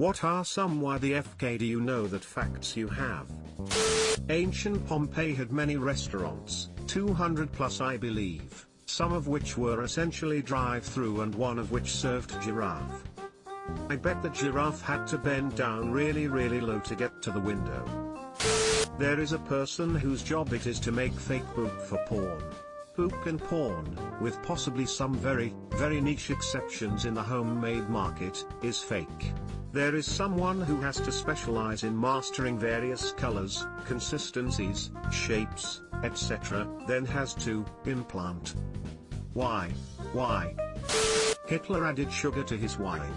What are some why the FK do you know that facts you have? Ancient Pompeii had many restaurants, 200 plus I believe, some of which were essentially drive-through and one of which served giraffe. I bet the giraffe had to bend down really low to get to the window. There is a person whose job it is to make fake poop for porn. Poop in porn, with possibly some very niche exceptions in the homemade market, is fake. There is someone who has to specialize in mastering various colors, consistencies, shapes, etc., then has to implant. Why? Hitler added sugar to his wine.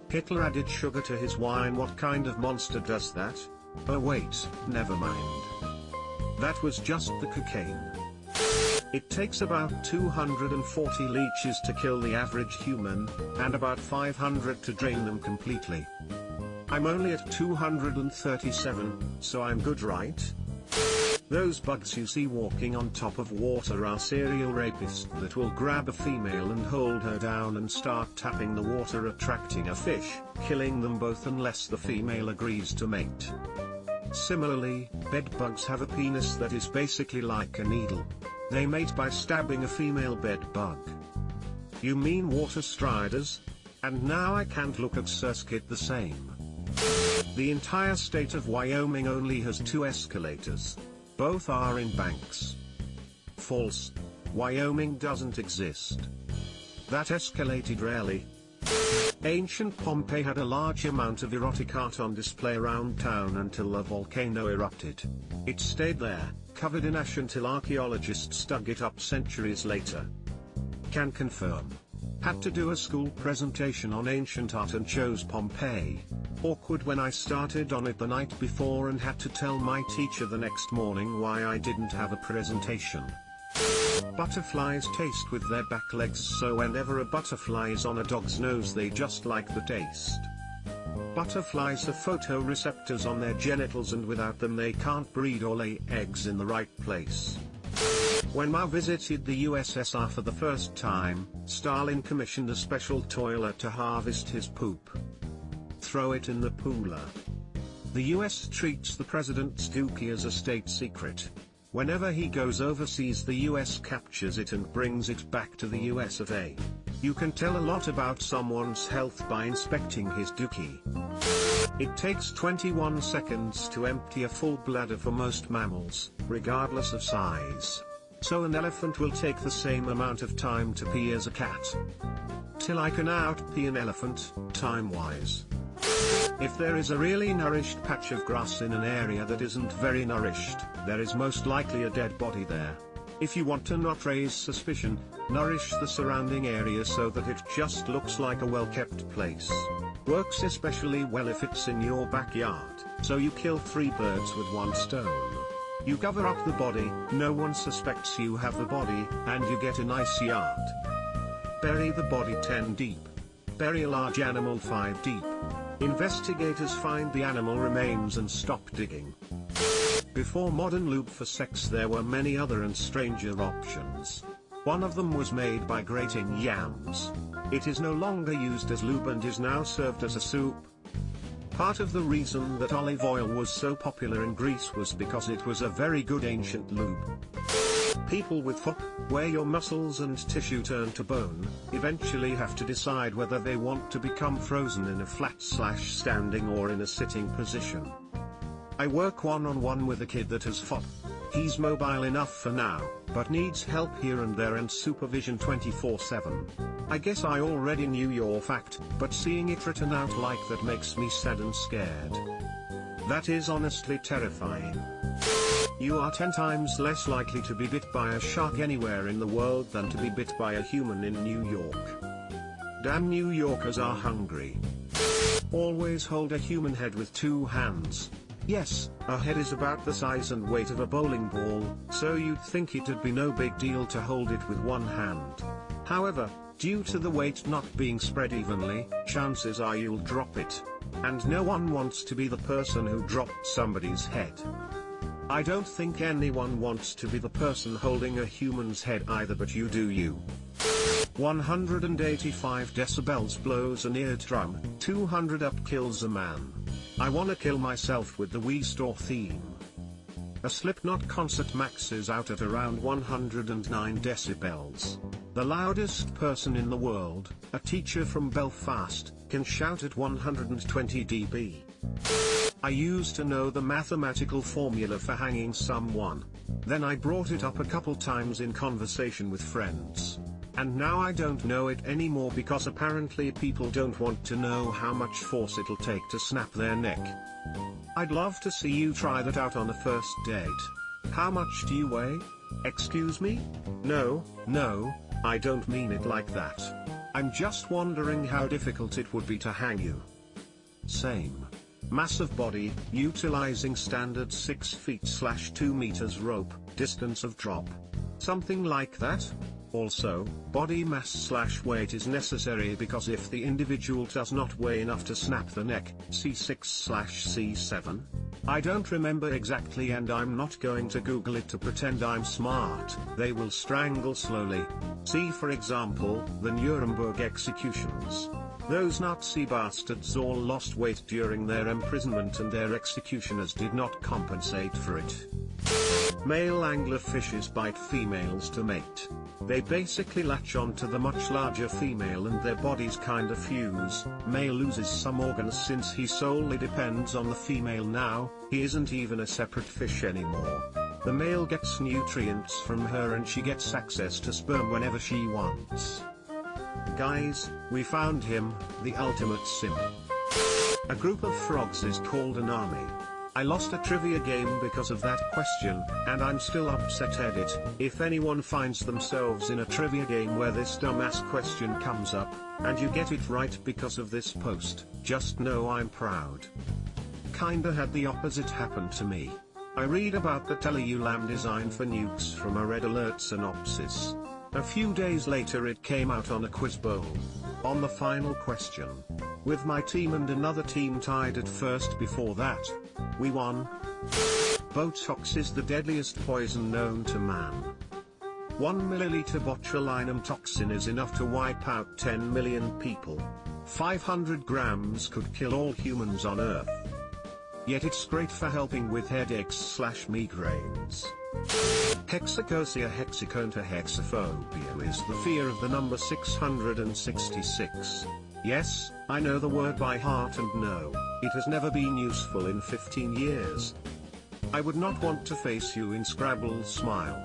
Hitler added sugar to his wine. What kind of monster does that? Oh wait, never mind. That was just the cocaine. It takes about 240 leeches to kill the average human, and about 500 to drain them completely. I'm only at 237, so I'm good, right? Those bugs you see walking on top of water are serial rapists that will grab a female and hold her down and start tapping the water, attracting a fish, killing them both unless the female agrees to mate. Similarly, bedbugs have a penis that is basically like a needle. They mate by stabbing a female bedbug. You mean water striders? And now I can't look at Circuit the same. The entire state of Wyoming only has 2 escalators. Both are in banks. False. Wyoming doesn't exist. That escalated rarely. Ancient Pompeii had a large amount of erotic art on display around town until a volcano erupted. It stayed there, covered in ash until archaeologists dug it up centuries later. Can confirm. Had to do a school presentation on ancient art and chose Pompeii. Awkward when I started on it the night before and had to tell my teacher the next morning why I didn't have a presentation. Butterflies taste with their back legs, so whenever a butterfly is on a dog's nose they just like the taste. Butterflies have photoreceptors on their genitals and without them they can't breed or lay eggs in the right place. When Mao visited the USSR for the first time, Stalin commissioned a special toilet to harvest his poop. Throw it in the pooler. The US treats the president's dookie as a state secret. Whenever he goes overseas the US captures it and brings it back to the US of A. You can tell a lot about someone's health by inspecting his dookie. It takes 21 seconds to empty a full bladder for most mammals, regardless of size. So an elephant will take the same amount of time to pee as a cat. Till I can out-pee an elephant, time-wise. If there is a really nourished patch of grass in an area that isn't very nourished, there is most likely a dead body there. If you want to not raise suspicion, nourish the surrounding area so that it just looks like a well-kept place. Works especially well if it's in your backyard, so you kill 3 birds with 1 stone. You cover up the body, no one suspects you have the body, and you get a nice yard. Bury the body 10 deep. Bury a large animal 5 deep. Investigators find the animal remains and stop digging. Before modern lube for sex there were many other and stranger options. One of them was made by grating yams. It is no longer used as lube and is now served as a soup. Part of the reason that olive oil was so popular in Greece was because it was a very good ancient lube. People with FOP, where your muscles and tissue turn to bone, eventually have to decide whether they want to become frozen in a flat/standing or in a sitting position. I work one-on-one with a kid that has FOP. He's mobile enough for now, but needs help here and there and supervision 24/7. I guess I already knew your fact, but seeing it written out like that makes me sad and scared. That is honestly terrifying. You are 10 times less likely to be bit by a shark anywhere in the world than to be bit by a human in New York. Damn New Yorkers are hungry. Always hold a human head with 2 hands. Yes, a head is about the size and weight of a bowling ball, so you'd think it'd be no big deal to hold it with 1 hand. However, due to the weight not being spread evenly, chances are you'll drop it. And no one wants to be the person who dropped somebody's head. I don't think anyone wants to be the person holding a human's head either, but you do you. 185 decibels blows an eardrum, 200 up kills a man. I wanna kill myself with the Wii Store theme. A Slipknot concert maxes out at around 109 decibels. The loudest person in the world, a teacher from Belfast, can shout at 120 dB. I used to know the mathematical formula for hanging someone. Then I brought it up a couple times in conversation with friends. And now I don't know it anymore because apparently people don't want to know how much force it'll take to snap their neck. I'd love to see you try that out on a first date. How much do you weigh? Excuse me? No, I don't mean it like that. I'm just wondering how difficult it would be to hang you. Same. Massive body, utilizing standard 6 feet/2 meters rope, distance of drop. Something like that? Also, body mass/weight is necessary because if the individual does not weigh enough to snap the neck, C6/C7? I don't remember exactly and I'm not going to Google it to pretend I'm smart. They will strangle slowly. See for example, the Nuremberg executions. Those Nazi bastards all lost weight during their imprisonment and their executioners did not compensate for it. Male anglerfishes bite females to mate. They basically latch onto the much larger female and their bodies kinda fuse. Male loses some organs since he solely depends on the female now, he isn't even a separate fish anymore. The male gets nutrients from her and she gets access to sperm whenever she wants. Guys, we found him, the ultimate simp. A group of frogs is called an army. I lost a trivia game because of that question, and I'm still upset at it. If anyone finds themselves in a trivia game where this dumbass question comes up, and you get it right because of this post, just know I'm proud. Kinda had the opposite happen to me. I read about the Tele-ULAM design for nukes from a Red Alert synopsis. A few days later it came out on a quiz bowl. On the final question. With my team and another team tied at first before that. We won. Botox is the deadliest poison known to man. 1 milliliter botulinum toxin is enough to wipe out 10 million people. 500 grams could kill all humans on Earth. Yet it's great for helping with headaches/migraines. Hexacosia hexaconta hexaphobia is the fear of the number 666. Yes, I know the word by heart and no, it has never been useful in 15 years. I would not want to face you in Scrabble smile.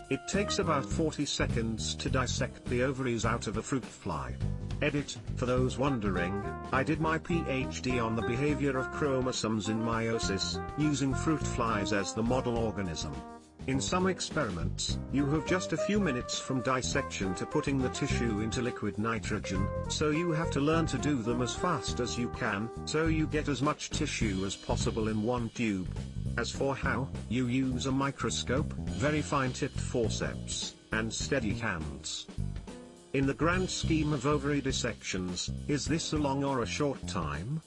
It takes about 40 seconds to dissect the ovaries out of a fruit fly. Edit, for those wondering, I did my PhD on the behavior of chromosomes in meiosis, using fruit flies as the model organism. In some experiments, you have just a few minutes from dissection to putting the tissue into liquid nitrogen, so you have to learn to do them as fast as you can, so you get as much tissue as possible in one tube. As for how, you use a microscope, very fine-tipped forceps, and steady hands. In the grand scheme of ovary dissections, is this a long or a short time?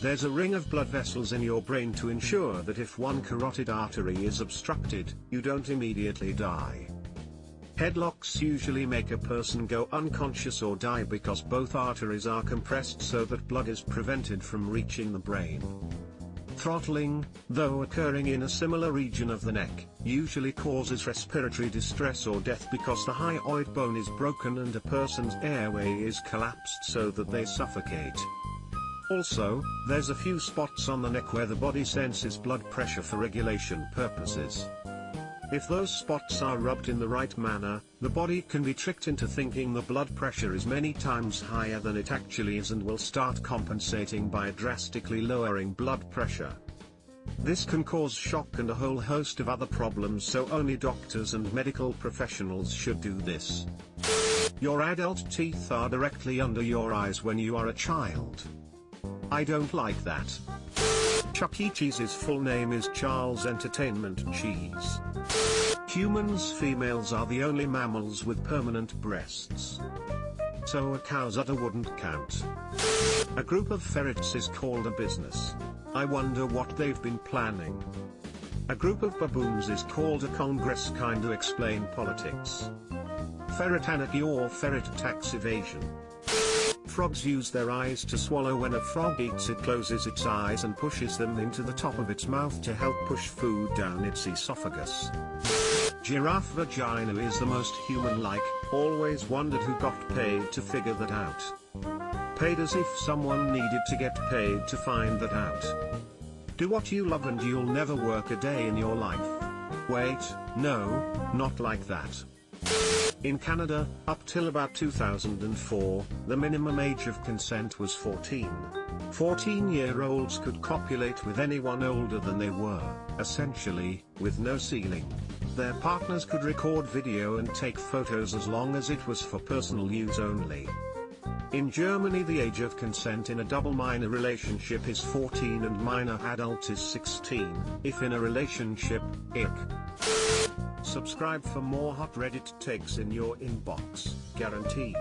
There's a ring of blood vessels in your brain to ensure that if one carotid artery is obstructed, you don't immediately die. Headlocks usually make a person go unconscious or die because both arteries are compressed so that blood is prevented from reaching the brain. Throttling, though occurring in a similar region of the neck, usually causes respiratory distress or death because the hyoid bone is broken and a person's airway is collapsed so that they suffocate. Also, there's a few spots on the neck where the body senses blood pressure for regulation purposes. If those spots are rubbed in the right manner, the body can be tricked into thinking the blood pressure is many times higher than it actually is and will start compensating by drastically lowering blood pressure. This can cause shock and a whole host of other problems, so only doctors and medical professionals should do this. Your adult teeth are directly under your eyes when you are a child. I don't like that. Chuck E. Cheese's full name is Charles Entertainment Cheese. Humans females are the only mammals with permanent breasts. So a cow's udder wouldn't count. A group of ferrets is called a business. I wonder what they've been planning. A group of baboons is called a congress, kinda explain politics. Ferret anarchy or ferret tax evasion. Frogs use their eyes to swallow. When a frog eats, it closes its eyes and pushes them into the top of its mouth to help push food down its esophagus. Giraffe vagina is the most human-like. Always wondered who got paid to figure that out. Paid as if someone needed to get paid to find that out. Do what you love and you'll never work a day in your life. Wait, no, not like that. In Canada, up till about 2004, the minimum age of consent was 14. 14-year-olds could copulate with anyone older than they were, essentially, with no ceiling. Their partners could record video and take photos as long as it was for personal use only. In Germany, the age of consent in a double minor relationship is 14 and minor adult is 16, if in a relationship, ick. Subscribe for more hot Reddit takes in your inbox, guaranteed.